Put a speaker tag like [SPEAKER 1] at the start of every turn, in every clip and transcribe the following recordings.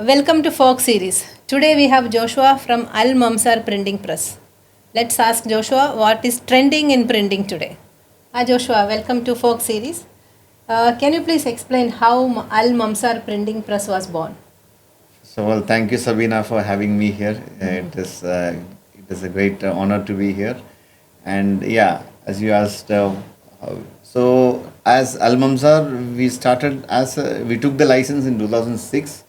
[SPEAKER 1] Welcome to Folk Series. Today we have Joshua from Al Mamzar Printing Press. Let's ask Joshua what is trending in printing today. Hi Joshua, welcome to Folk Series. Can you please explain how Al Mamzar Printing Press was born?
[SPEAKER 2] Thank you, Sabeena, for having me here. It is a great honor to be here. And yeah, as you asked, as Al Mamzar, we took the license in 2006.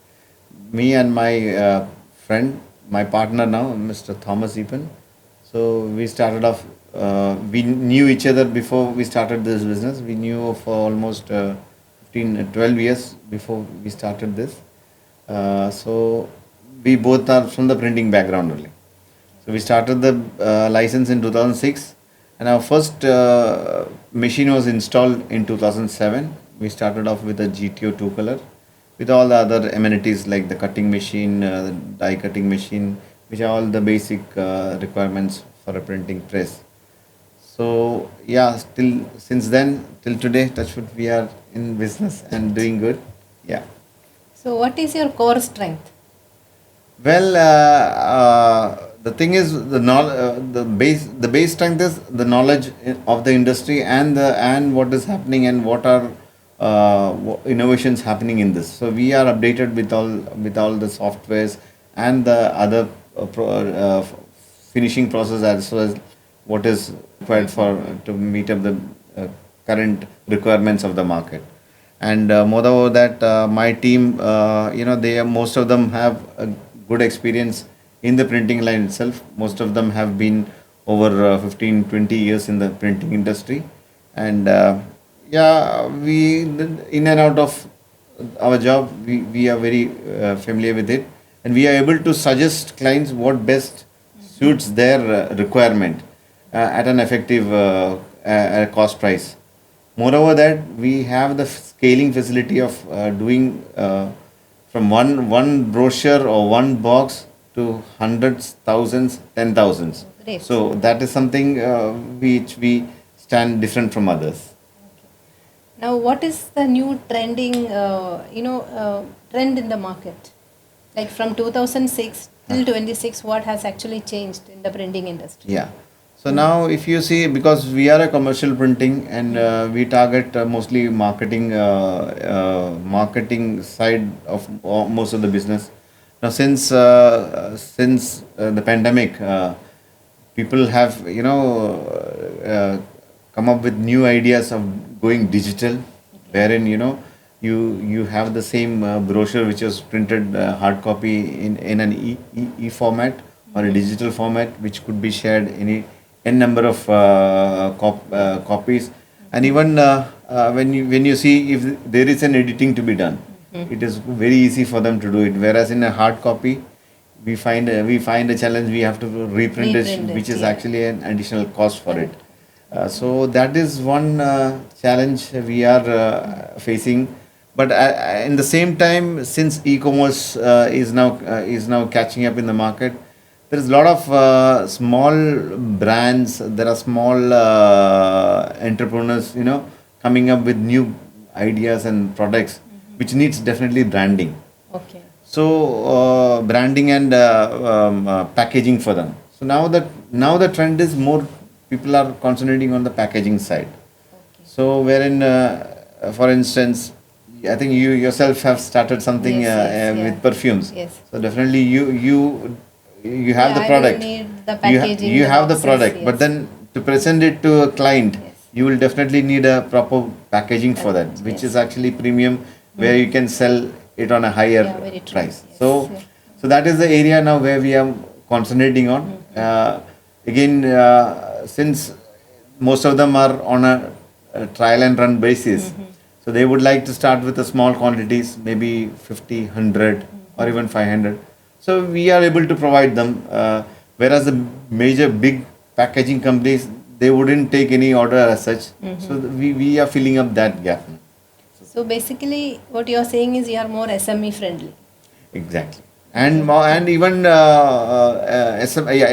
[SPEAKER 2] Me and my friend, my partner now, Mr. Thomas Epen. So we started off. We knew each other before we started this business. We knew for almost 12 years before we started this. So we both are from the printing background only. So we started the license in 2006, and our first machine was installed in 2007. We started off with a GTO two color, with all the other amenities like the cutting machine, the die cutting machine, which are all the basic requirements for a printing press. So yeah, still since then till today, touchwood, we are in business and doing good. Yeah.
[SPEAKER 1] So, what is your core strength?
[SPEAKER 2] Well, the thing is, the base strength is the knowledge of the industry and what is happening and what are innovations happening in this. So we are updated with all the softwares and the other finishing process as well as what is required for to meet up the current requirements of the market. And moreover that my team, they most of them have a good experience in the printing line itself. Most of them have been over 15 20 years in the printing industry. And yeah, we in and out of our job, we are very familiar with it, and we are able to suggest clients what best suits their requirement at an effective cost price. Moreover, that we have the scaling facility of doing from one brochure or one box to hundreds, thousands, 10,000s.
[SPEAKER 1] Great.
[SPEAKER 2] So that is something which we stand different from others.
[SPEAKER 1] Now, what is the new trending, trend in the market? Like from 2006 till 26, what has actually changed in the printing industry?
[SPEAKER 2] Yeah. So now, if you see, because we are a commercial printing and we target mostly marketing side of most of the business. Now, since the pandemic, people have come up with new ideas of going digital, wherein you have the same brochure which was printed hard copy in an e format or a digital format, which could be shared any n number of copies. And even when you see if there is an editing to be done, it is very easy for them to do it. Whereas in a hard copy, we find a challenge. We have to reprint it,
[SPEAKER 1] Reprint it,
[SPEAKER 2] which is
[SPEAKER 1] yeah.
[SPEAKER 2] actually an additional cost for it. So that is one challenge we are facing. But in the same time, since e-commerce is now catching up in the market, there is a lot of small brands. There are small entrepreneurs, coming up with new ideas and products, which needs definitely branding.
[SPEAKER 1] Okay.
[SPEAKER 2] So branding and packaging for them. So now the trend is more people are concentrating on the packaging side.
[SPEAKER 1] Okay.
[SPEAKER 2] So wherein, for instance, I think you yourself have started something
[SPEAKER 1] Yes,
[SPEAKER 2] with
[SPEAKER 1] yeah.
[SPEAKER 2] perfumes.
[SPEAKER 1] Yes.
[SPEAKER 2] So definitely you have
[SPEAKER 1] Yeah,
[SPEAKER 2] the
[SPEAKER 1] I will
[SPEAKER 2] product.
[SPEAKER 1] need the
[SPEAKER 2] You
[SPEAKER 1] packaging,
[SPEAKER 2] you
[SPEAKER 1] the
[SPEAKER 2] have the
[SPEAKER 1] boxes,
[SPEAKER 2] product, but
[SPEAKER 1] yes.
[SPEAKER 2] then to present it to a client,
[SPEAKER 1] Yes.
[SPEAKER 2] you will definitely need a proper packaging for that, which
[SPEAKER 1] Yes.
[SPEAKER 2] is actually premium, where you can sell it on a higher
[SPEAKER 1] Yeah, very true.
[SPEAKER 2] price.
[SPEAKER 1] Yes.
[SPEAKER 2] So,
[SPEAKER 1] Yeah.
[SPEAKER 2] so that is the area now where we are concentrating on. Again, since most of them are on a trial and run basis, so they would like to start with the small quantities, maybe 50, 100, or even 500. So we are able to provide them. Whereas the major big packaging companies, they wouldn't take any order as such. So we are filling up that gap.
[SPEAKER 1] So basically, what you are saying is you are more SME friendly.
[SPEAKER 2] Exactly. And even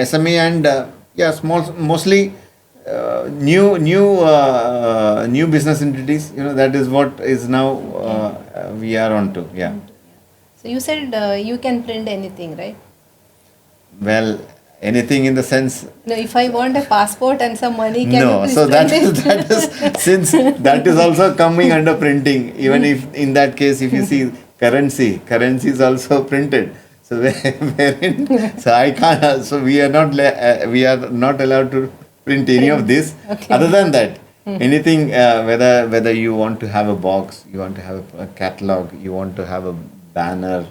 [SPEAKER 2] SME and yeah, small, mostly new business entities. That is what is now we are on to. Yeah.
[SPEAKER 1] So you said you can print anything, right?
[SPEAKER 2] Well, anything in the sense.
[SPEAKER 1] No, if I want a passport and some money, can you
[SPEAKER 2] No,
[SPEAKER 1] please
[SPEAKER 2] so
[SPEAKER 1] print
[SPEAKER 2] that is
[SPEAKER 1] it?
[SPEAKER 2] that is since that is also coming under printing. Even if in that case, if you see currency is also printed. So wherein, so I can't. So we are not allowed to print any of
[SPEAKER 1] Print.
[SPEAKER 2] this. Other
[SPEAKER 1] Okay.
[SPEAKER 2] than that, anything whether you want to have a box, you want to have a catalog, you want to have a banner,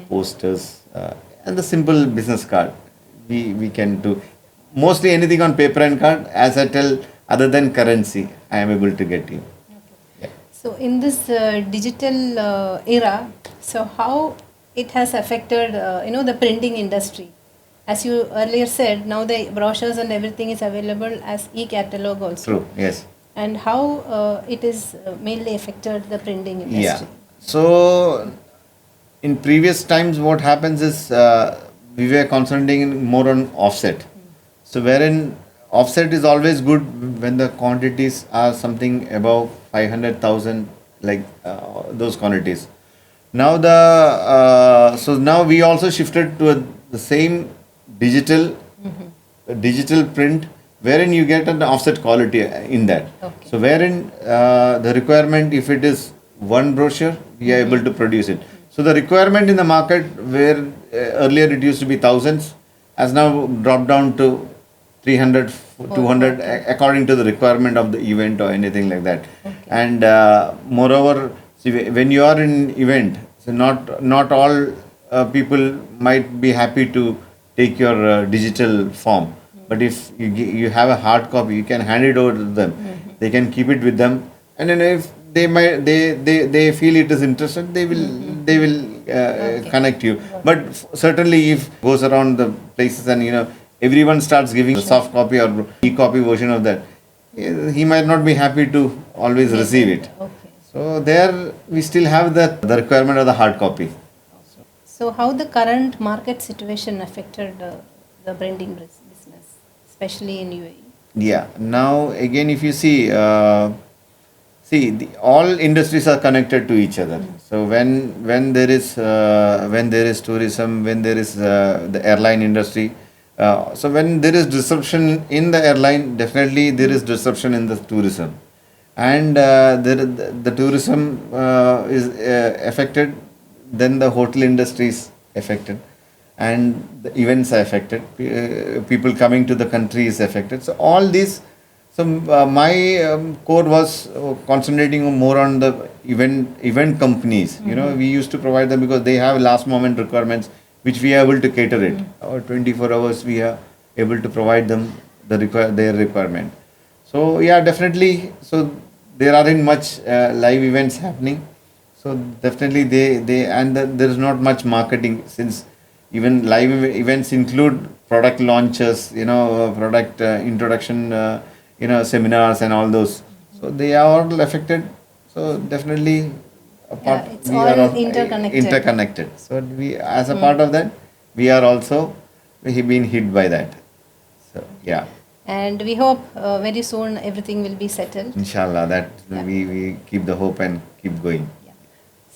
[SPEAKER 2] posters, and the simple business card, we can do mostly anything on paper and card. As I tell, other than currency, I am able to get you. Yeah.
[SPEAKER 1] So in this digital era, so how it has affected the printing industry? As you earlier said, now the brochures and everything is available as e-catalog also.
[SPEAKER 2] True. Yes.
[SPEAKER 1] And how it is mainly affected the printing
[SPEAKER 2] Yeah.
[SPEAKER 1] industry?
[SPEAKER 2] So in previous times, what happens is we were concentrating more on offset. So wherein offset is always good when the quantities are something above 500,000, like those quantities. Now so now we also shifted to the same digital digital print, wherein you get an offset quality in that.
[SPEAKER 1] Okay.
[SPEAKER 2] So wherein the requirement, if it is one brochure, we are able to produce it. So the requirement in the market, where earlier it used to be thousands, has now dropped down to 300, 200,
[SPEAKER 1] Okay.
[SPEAKER 2] according to the requirement of the event or anything like that.
[SPEAKER 1] Okay.
[SPEAKER 2] And moreover, see, when you are in event, so not all people might be happy to take your digital form. But if you have a hard copy, you can hand it over to them. They can keep it with them, and then if they feel it is interested, they will
[SPEAKER 1] Okay.
[SPEAKER 2] connect you. But certainly, if goes around the places and everyone starts giving a soft copy or e-copy version of that, he might not be happy to always receive it.
[SPEAKER 1] Okay.
[SPEAKER 2] So there we still have the requirement of the hard copy.
[SPEAKER 1] So how the current market situation affected the printing business, especially in UAE?
[SPEAKER 2] Yeah. Now again, if you see, all industries are connected to each other. So when there is tourism, when there is the airline industry, so when there is disruption in the airline, definitely there is disruption in the tourism, and the tourism is affected. Then the hotel industry is affected, and the events are affected. People coming to the country is affected. So all these. So my core was concentrating more on the event companies. We used to provide them because they have last moment requirements, which we are able to cater it. Or 24 hours we are able to provide them their requirement. So yeah, definitely. So there aren't much live events happening. So definitely there is not much marketing, since even live events include product launches, product introduction, seminars and all those. So they are all affected. So definitely
[SPEAKER 1] Yeah, it's
[SPEAKER 2] we
[SPEAKER 1] all
[SPEAKER 2] are all
[SPEAKER 1] interconnected.
[SPEAKER 2] interconnected. So we, as a part of that, we are also been hit by that. So yeah,
[SPEAKER 1] And we hope very soon everything will be settled.
[SPEAKER 2] inshallah, that
[SPEAKER 1] Yeah.
[SPEAKER 2] we keep the hope and keep going.
[SPEAKER 1] Yeah.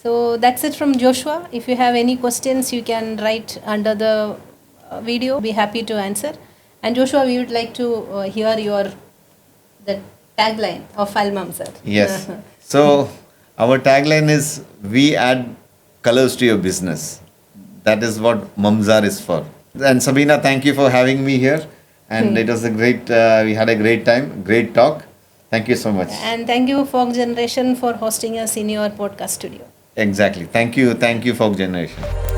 [SPEAKER 1] So that's it from Joshua. If you have any questions, you can write under the video. Be happy to answer. And Joshua, we would like to hear the tagline of Al Mamzar.
[SPEAKER 2] Yes. So our tagline is, we add colors to your business. That is what Mamzar is for. And Sabeena, thank you for having me here. And it was a great, we had a great time, great talk. Thank you so much.
[SPEAKER 1] And thank you, Folk Generation, for hosting us in your podcast studio.
[SPEAKER 2] Exactly. Thank you, Folk Generation.